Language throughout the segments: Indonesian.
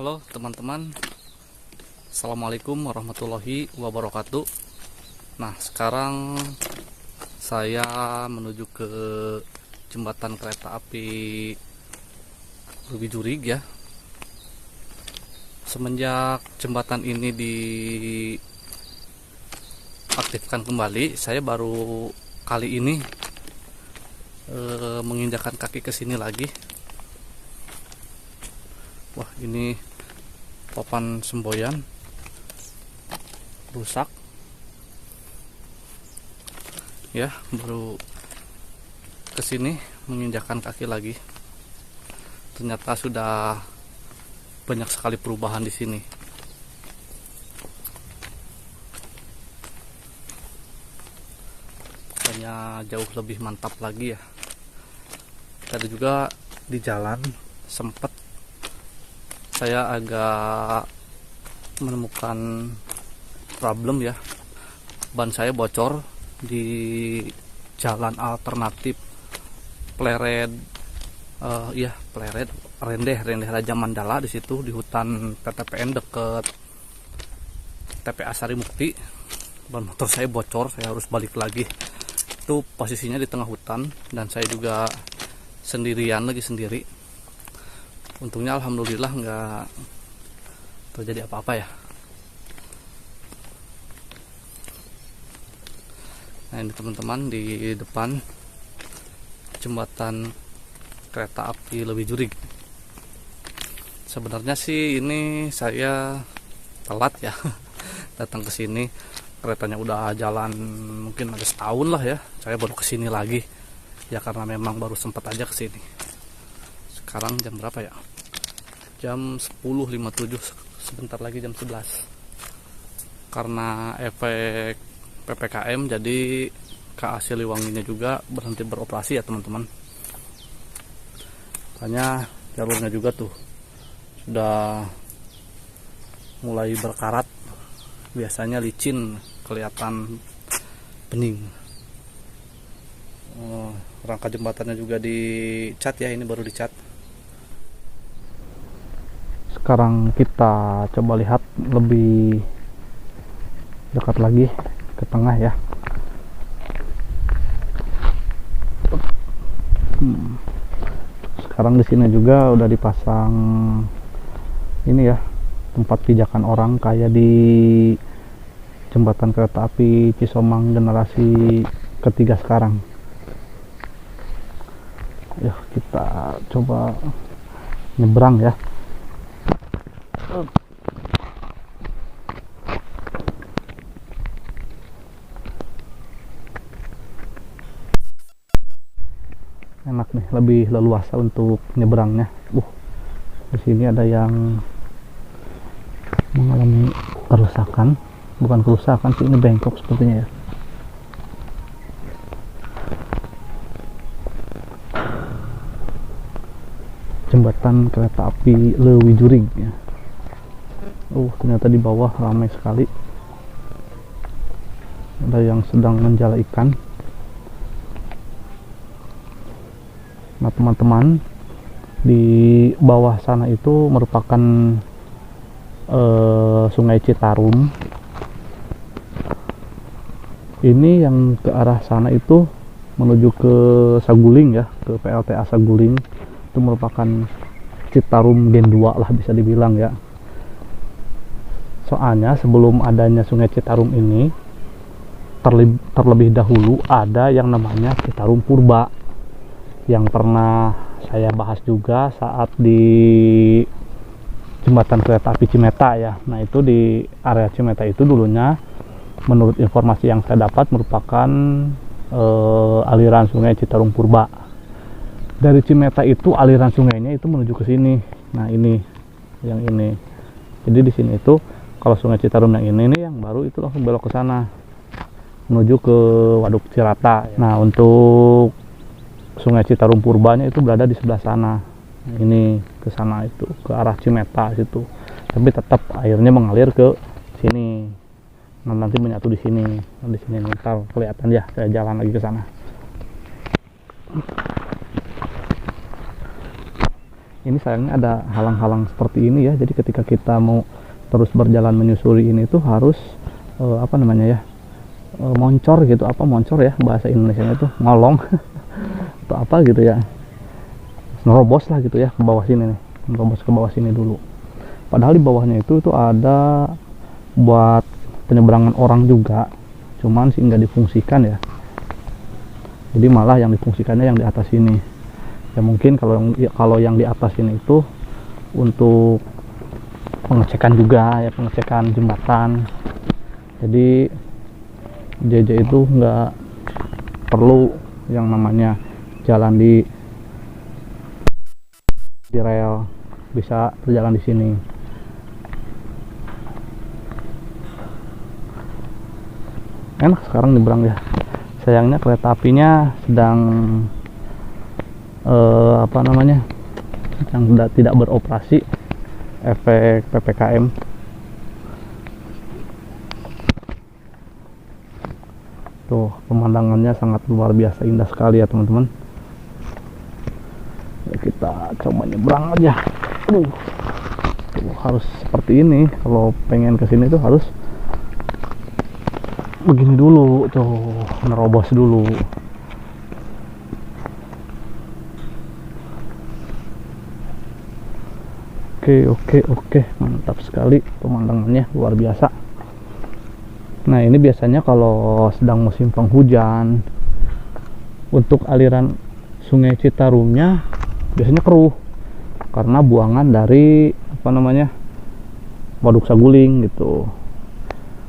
Halo teman-teman, Assalamualaikum warahmatullahi wabarakatuh. Nah, sekarang saya menuju ke jembatan kereta api Leuwi Jurig ya. Semenjak jembatan ini diaktifkan kembali, saya baru kali ini menginjakkan kaki ke sini lagi. Wah, ini papan semboyan rusak ya, baru kesini menginjakkan kaki lagi. Ternyata sudah banyak sekali perubahan di sini. Pokoknya jauh lebih mantap lagi ya. Tadi juga di jalan sempat saya agak menemukan problem ya, ban saya bocor di jalan alternatif Pleret, Pleret Rendeh Raja Mandala, di situ di hutan PTPN deket TPA Sari Mukti. Ban motor saya bocor, saya harus balik lagi. Itu posisinya di tengah hutan dan saya juga sendiri. Untungnya alhamdulillah nggak terjadi apa-apa ya. Nah, ini teman-teman di depan jembatan kereta api Leuwi Jurig. Sebenarnya sih ini saya telat ya datang ke sini. Keretanya udah jalan mungkin ada setahun lah ya. Saya baru ke sini lagi ya karena memang baru sempat aja ke sini. Sekarang jam berapa ya? Jam 10.57, sebentar lagi jam 11. Karena efek PPKM jadi KA Siliwanginya juga berhenti beroperasi ya teman-teman. Makanya jalurnya juga tuh sudah mulai berkarat. Biasanya licin, kelihatan bening. Rangka jembatannya juga dicat ya, ini baru dicat. Sekarang kita coba lihat lebih dekat lagi ke tengah ya. Sekarang di sini juga udah dipasang ini ya, tempat pijakan orang kayak di jembatan kereta api Cisomang generasi ketiga sekarang. Yuk kita coba nyebrang ya. Enak nih, lebih leluasa untuk nyebrangnya. Di sini ada yang mengalami kerusakan, bukan kerusakan sih, ini bengkok sepertinya ya. Jembatan kereta api Leuwi Jurig ya. Ternyata di bawah ramai sekali. Ada yang sedang menjala ikan. Nah teman-teman, di bawah sana itu merupakan Sungai Citarum. Ini yang ke arah sana itu menuju ke Saguling ya, ke PLTA Saguling. Itu merupakan Citarum Gen 2 lah bisa dibilang ya. Soalnya sebelum adanya Sungai Citarum ini, terlebih dahulu ada yang namanya Citarum Purba, yang pernah saya bahas juga saat di jembatan kereta api Cimeta ya. Nah itu di area Cimeta itu dulunya, menurut informasi yang saya dapat, merupakan aliran Sungai Citarum Purba. Dari Cimeta itu aliran sungainya itu menuju ke sini. Nah ini yang ini. Jadi di sini itu kalau Sungai Citarum yang ini nih, yang baru itu langsung belok ke sana menuju ke Waduk Cirata. Nah untuk Sungai Citarum Purbanya itu berada di sebelah sana. Nah, ini ke sana itu ke arah Cimeta situ. Tapi tetap airnya mengalir ke sini. Nah, nanti menyatu di sini. Nah, di sini ntar kelihatan ya, saya jalan lagi ke sana. Ini sayangnya ada halang-halang seperti ini ya, jadi ketika kita mau terus berjalan menyusuri ini tuh harus apa namanya ya, moncor gitu, apa moncor ya bahasa Indonesia itu, ngolong atau apa gitu ya, nerobos lah gitu ya ke bawah sini nih, nerobos ke bawah sini dulu. Padahal di bawahnya itu ada buat penyeberangan orang juga, cuman sih nggak difungsikan ya, jadi malah yang difungsikannya yang di atas ini ya. Mungkin kalau yang di atas ini itu untuk pengecekan juga ya, pengecekan jembatan. Jadi JJ itu nggak perlu yang namanya jalan di rel, bisa berjalan di sini. Enak sekarang nyebrang ya. Sayangnya kereta apinya sedang apa namanya, yang tidak beroperasi, efek PPKM. Tuh pemandangannya sangat luar biasa indah sekali ya teman-teman. Ya, kita coba nyebrang aja. Tuh, harus seperti ini kalau pengen kesini tuh harus begini dulu tuh, nerobos dulu. Oke, mantap sekali pemandangannya, luar biasa. Nah ini biasanya kalau sedang musim penghujan, untuk aliran Sungai Citarumnya biasanya keruh karena buangan dari apa namanya, Waduk Saguling gitu.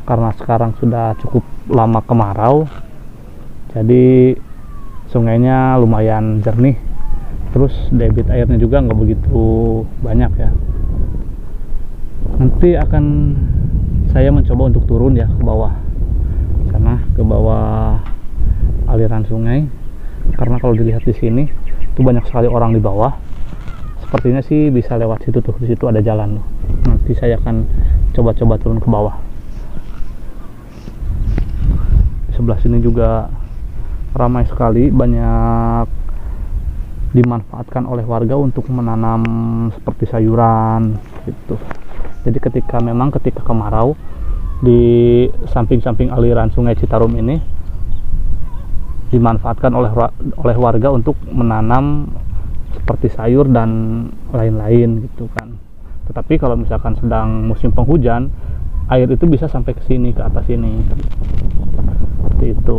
Karena sekarang sudah cukup lama kemarau, jadi sungainya lumayan jernih, terus debit airnya juga nggak begitu banyak ya. Nanti akan saya mencoba untuk turun ya ke bawah sana, ke bawah aliran sungai, karena kalau dilihat di sini itu banyak sekali orang di bawah. Sepertinya sih bisa lewat situ tuh, di situ ada jalan loh. Nanti saya akan coba-coba turun ke bawah. Di sebelah sini juga ramai sekali, banyak dimanfaatkan oleh warga untuk menanam seperti sayuran gitu. Jadi ketika kemarau, di samping-samping aliran Sungai Citarum ini dimanfaatkan oleh warga untuk menanam seperti sayur dan lain-lain gitu kan. Tetapi kalau misalkan sedang musim penghujan, air itu bisa sampai ke sini, ke atas ini, seperti itu.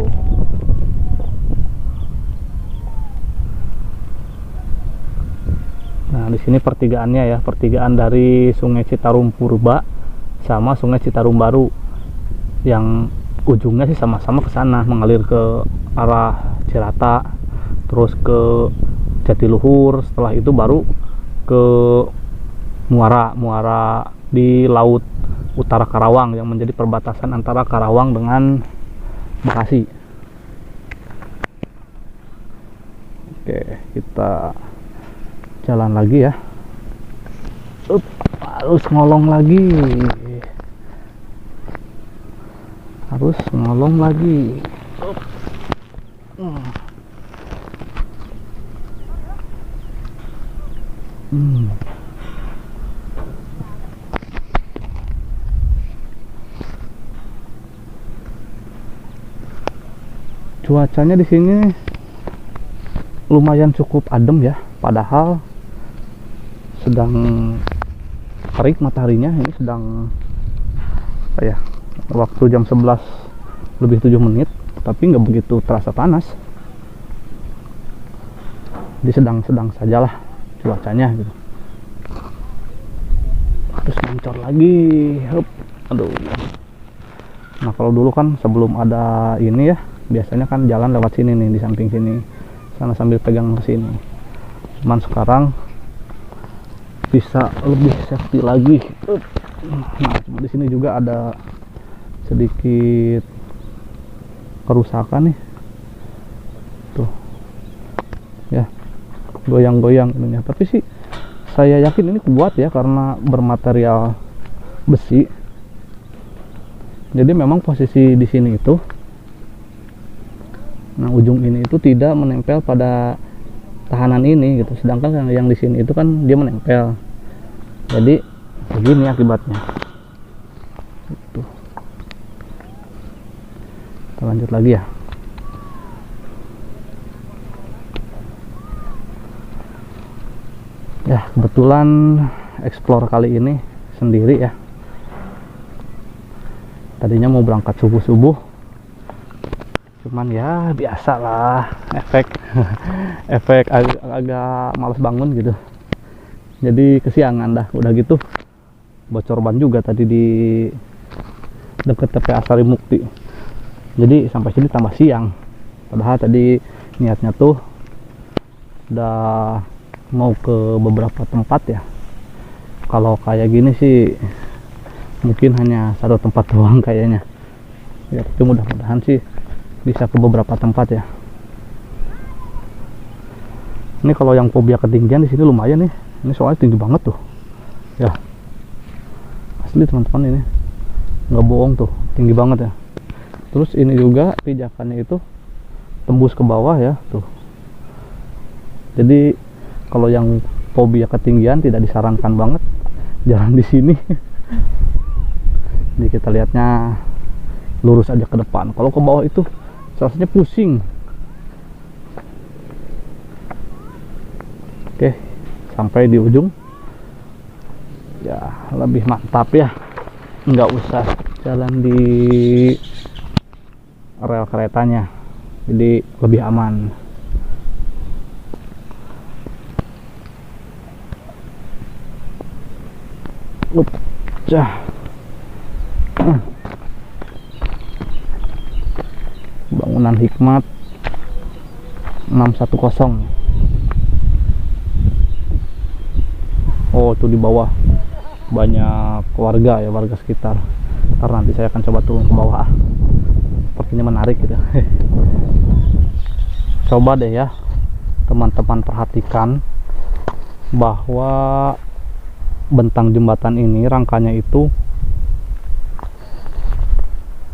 Nah di sini pertigaannya ya, pertigaan dari Sungai Citarum Purba sama Sungai Citarum Baru, yang ujungnya sih sama-sama ke sana, mengalir ke arah Cirata, terus ke Jatiluhur, setelah itu baru ke Muara di Laut Utara Karawang, yang menjadi perbatasan antara Karawang dengan Bekasi. Oke, kita jalan lagi ya. Harus ngolong lagi, harus ngolong lagi. Cuacanya di sini lumayan cukup adem ya, padahal sedang terik mataharinya. Ini sedang apa ya, waktu jam 11 lebih 7 menit, tapi nggak begitu terasa panas. Jadi sedang sajalah cuacanya gitu. Terus moncor lagi, hup. Aduh. Nah kalau dulu kan sebelum ada ini ya, biasanya kan jalan lewat sini nih, di samping sini sana sambil pegang ke sini. Cuman sekarang bisa lebih safety lagi. Nah cuma di sini juga ada sedikit kerusakan nih tuh ya, goyang-goyang ininya, tapi sih saya yakin ini kuat ya karena bermaterial besi. Jadi memang posisi di sini itu, nah ujung ini itu tidak menempel pada pertahanan ini gitu, sedangkan yang di sini itu kan dia menempel, jadi begini akibatnya gitu. Kita lanjut lagi ya. Ya kebetulan explore kali ini sendiri ya, tadinya mau berangkat subuh-subuh, cuman ya biasalah efek efek agak males bangun gitu, jadi kesiangan dah. Udah gitu bocor ban juga tadi di deket TPA Sari Mukti, jadi sampai sini tambah siang. Padahal tadi niatnya tuh udah mau ke beberapa tempat ya. Kalau kayak gini sih mungkin hanya satu tempat doang kayaknya ya, tapi mudah-mudahan sih bisa ke beberapa tempat ya. Ini kalau yang fobia ketinggian di sini lumayan nih. Ini soalnya tinggi banget tuh. Ya. Asli teman-teman, ini nggak bohong tuh, tinggi banget ya. Terus ini juga pijakannya itu tembus ke bawah ya tuh. Jadi kalau yang fobia ketinggian tidak disarankan banget jalan di sini. Jadi kita lihatnya lurus aja ke depan. Kalau ke bawah itu rasanya pusing. Oke, sampai di ujung ya lebih mantap ya, nggak usah jalan di rel keretanya, jadi lebih aman. Bangunan Hikmat 610. Oh, itu di bawah banyak warga ya, warga sekitar. Karena nanti saya akan coba turun ke bawah. Sepertinya menarik gitu. Coba deh ya teman-teman perhatikan bahwa bentang jembatan ini rangkanya itu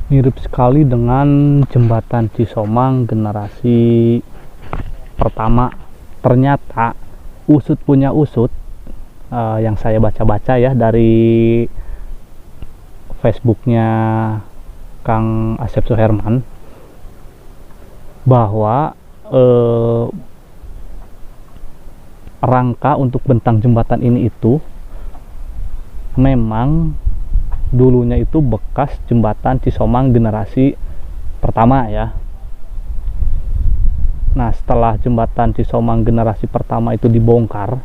mirip sekali dengan jembatan Cisomang generasi pertama. Ternyata usut punya usut, yang saya baca-baca ya dari Facebooknya Kang Asep Suherman, bahwa rangka untuk bentang jembatan ini itu memang dulunya itu bekas jembatan Cisomang generasi pertama ya. Nah, setelah jembatan Cisomang generasi pertama itu dibongkar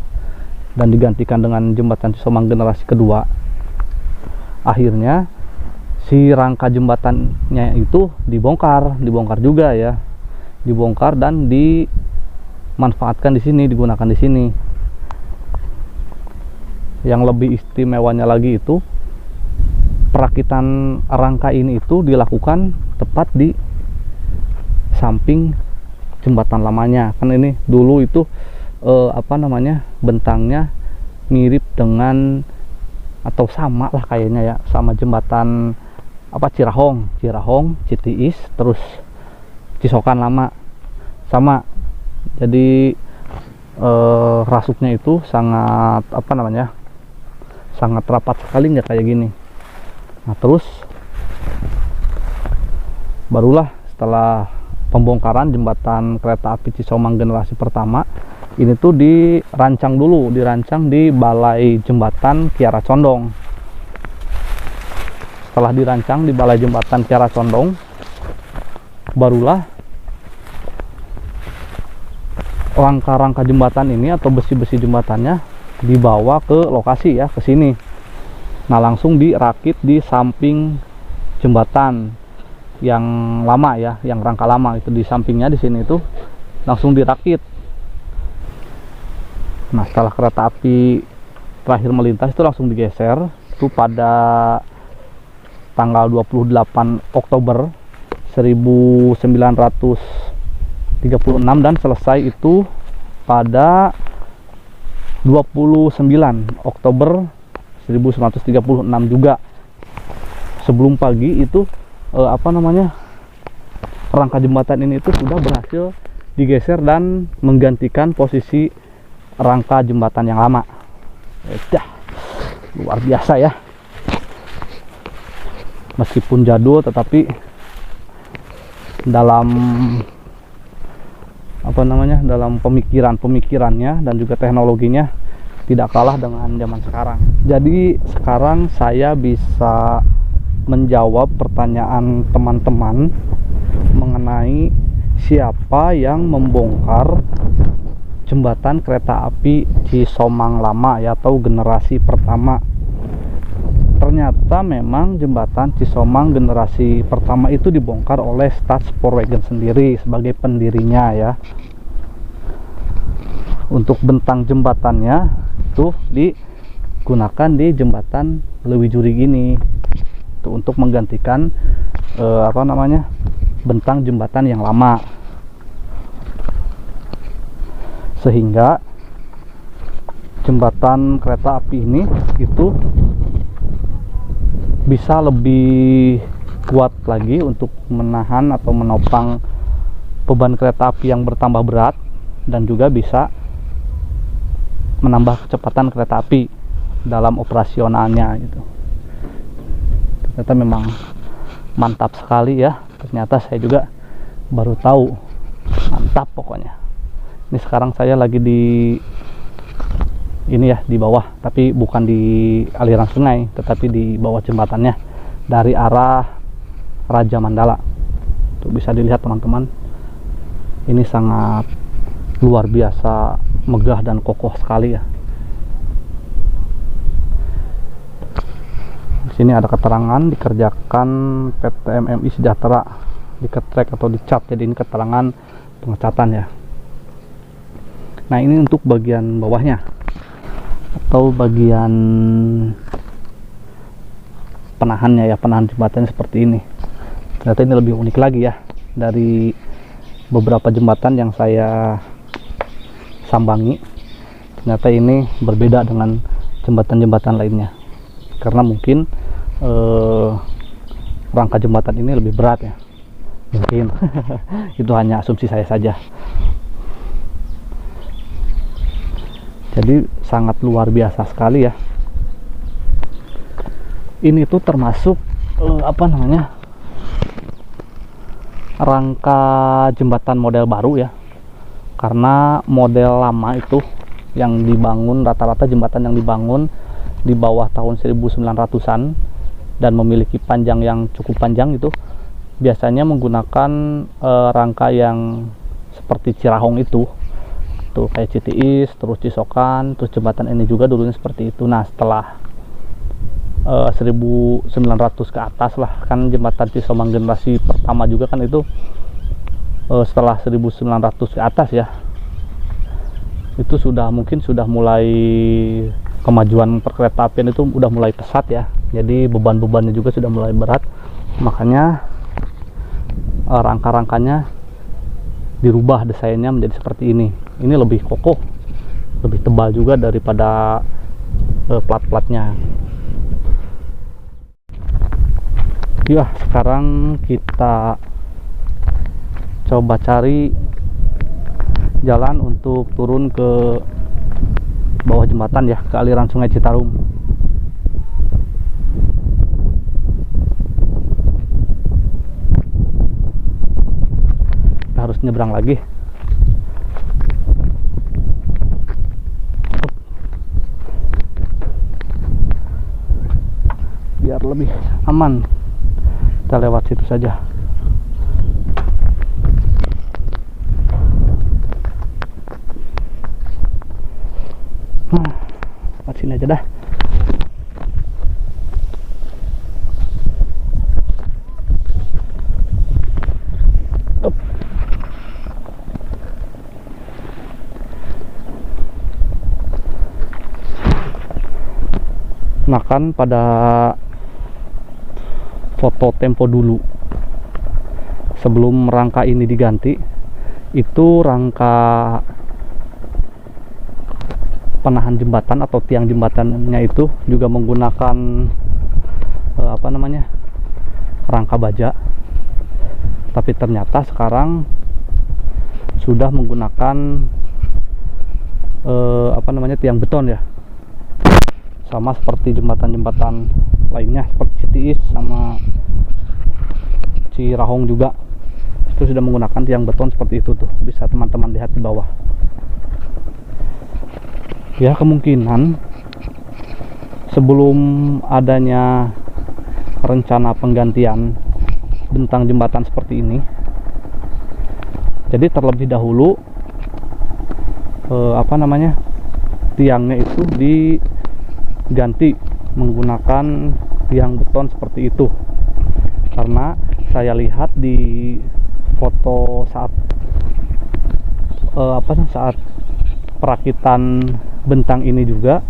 dan digantikan dengan jembatan Cisomang generasi kedua, akhirnya si rangka jembatannya itu dibongkar juga ya, dibongkar dan dimanfaatkan di sini, digunakan di sini. Yang lebih istimewanya lagi itu perakitan rangka ini itu dilakukan tepat di samping jembatan lamanya. Kan ini dulu itu bentangnya mirip dengan atau sama lah kayaknya ya, sama jembatan Cirahong, Citiis, terus Cisokan lama sama. Jadi rasuknya itu sangat sangat rapat sekali, nggak kayak gini. Nah, terus barulah setelah pembongkaran jembatan kereta api Cisomang generasi pertama ini tuh dirancang di Balai Jembatan Kiara Condong. Setelah dirancang di Balai Jembatan Kiara Condong, barulah rangka-rangka jembatan ini atau besi-besi jembatannya dibawa ke lokasi ya, ke sini. Nah, langsung dirakit di samping jembatan yang lama ya, yang rangka lama itu di sampingnya di sini itu langsung dirakit. Nah, setelah kereta api terakhir melintas itu langsung digeser itu pada tanggal 28 Oktober 1936 dan selesai itu pada 29 Oktober 1936 juga. Sebelum pagi itu rangka jembatan ini itu sudah berhasil digeser dan menggantikan posisi rangka jembatan yang lama. Luar biasa ya, meskipun jadul tetapi dalam dalam pemikirannya dan juga teknologinya tidak kalah dengan zaman sekarang. Jadi sekarang saya bisa menjawab pertanyaan teman-teman mengenai siapa yang membongkar jembatan kereta api Cisomang lama ya, atau generasi pertama. Ternyata memang jembatan Cisomang generasi pertama itu dibongkar oleh Staatspoorwegen sendiri sebagai pendirinya ya. Untuk bentang jembatannya itu digunakan di jembatan Lewijuri ini itu untuk menggantikan bentang jembatan yang lama, sehingga jembatan kereta api ini itu bisa lebih kuat lagi untuk menahan atau menopang beban kereta api yang bertambah berat, dan juga bisa menambah kecepatan kereta api dalam operasionalnya gitu. Ternyata memang mantap sekali ya. Ternyata saya juga baru tahu, mantap pokoknya. Ini sekarang saya lagi di di bawah, tapi bukan di aliran sungai, tetapi di bawah jembatannya dari arah Raja Mandala. Tuh bisa dilihat teman-teman, ini sangat luar biasa megah dan kokoh sekali ya. Di sini ada keterangan dikerjakan PT MMI Sejahtera, diketrek atau dicat, jadi ini keterangan pengecatan ya. Nah ini untuk bagian bawahnya atau bagian penahannya ya, penahan jembatannya seperti ini. Ternyata ini lebih unik lagi ya dari beberapa jembatan yang saya sambangi. Ternyata ini berbeda dengan jembatan-jembatan lainnya, karena mungkin rangka jembatan ini lebih berat ya, mungkin. Itu hanya asumsi saya saja. Jadi sangat luar biasa sekali ya. Ini tuh termasuk rangka jembatan model baru ya, karena model lama itu yang dibangun, rata-rata jembatan yang dibangun di bawah tahun 1900-an dan memiliki panjang yang cukup panjang itu biasanya menggunakan rangka yang seperti Cirahong itu tuh, kayak Citiis, terus Cisokan, terus jembatan ini juga dulunya seperti itu. Nah setelah 1900 ke atas lah, kan jembatan Cisomang generasi pertama juga kan itu setelah 1900 ke atas ya, itu mungkin sudah mulai kemajuan perkeretaapian itu udah mulai pesat ya, jadi beban-bebannya juga sudah mulai berat, makanya rangka-rangkanya dirubah desainnya menjadi seperti ini. Ini lebih kokoh, lebih tebal juga daripada plat-platnya. Ya, sekarang kita coba cari jalan untuk turun ke bawah jembatan ya, ke aliran Sungai Citarum. Kita harus nyebrang lagi. Biar lebih aman, kita lewat situ saja. Lewat sini aja dah. Nah kan pada foto tempo dulu sebelum rangka ini diganti, itu rangka penahan jembatan atau tiang jembatannya itu juga menggunakan rangka baja. Tapi ternyata sekarang sudah menggunakan tiang beton ya, sama seperti jembatan-jembatan lainnya seperti Citiis sama Cirahong juga, itu sudah menggunakan tiang beton seperti itu tuh, bisa teman-teman lihat di bawah ya. Kemungkinan sebelum adanya rencana penggantian bentang jembatan seperti ini, jadi terlebih dahulu tiangnya itu diganti menggunakan tiang beton seperti itu, karena saya lihat di foto saat saat perakitan bentang ini juga,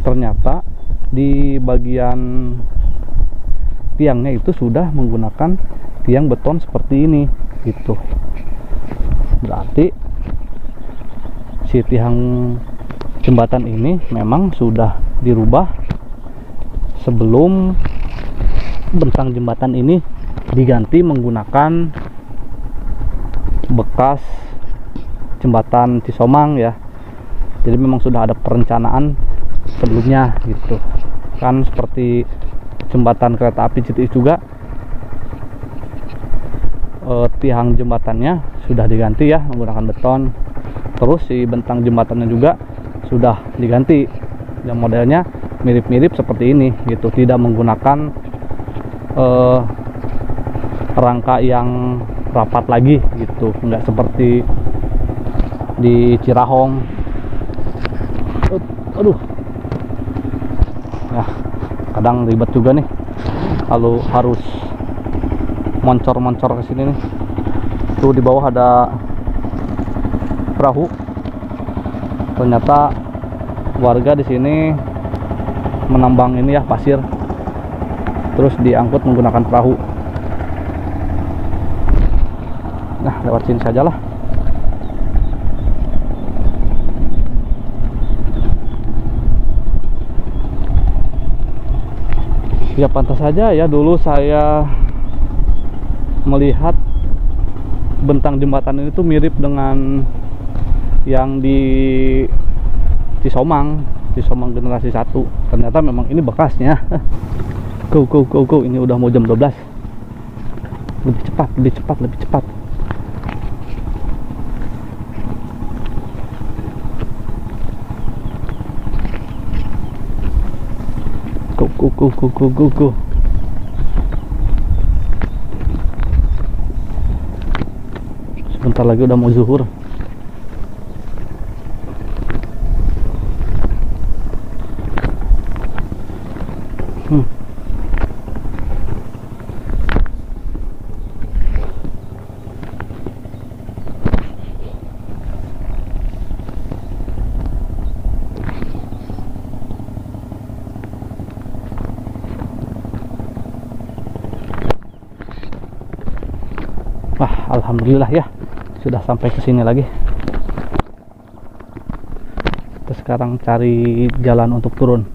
ternyata di bagian tiangnya itu sudah menggunakan tiang beton seperti ini gitu. Berarti si tiang jembatan ini memang sudah dirubah sebelum bentang jembatan ini diganti menggunakan bekas jembatan Cisomang ya. Jadi memang sudah ada perencanaan sebelumnya gitu kan, seperti jembatan kereta api Citiis juga, tiang jembatannya sudah diganti ya menggunakan beton. Terus si bentang jembatannya juga sudah diganti, yang modelnya mirip-mirip seperti ini gitu, tidak menggunakan rangka yang rapat lagi gitu, nggak seperti di Cirahong. Aduh ya, kadang ribet juga nih kalau harus moncor-moncor ke sini nih. Tuh di bawah ada perahu. Ternyata warga di sini menambang ini ya, pasir, terus diangkut menggunakan perahu. Nah, lewat sini saja lah. Ya pantas saja ya, dulu saya melihat bentang jembatan ini tuh mirip dengan yang di Cisomang generasi 1. Ternyata memang ini bekasnya. Go, ini udah mau jam 12. Lebih cepat. Go. Sebentar lagi udah mau zuhur. Wah, alhamdulillah ya, sudah sampai ke sini lagi. Kita sekarang cari jalan untuk turun.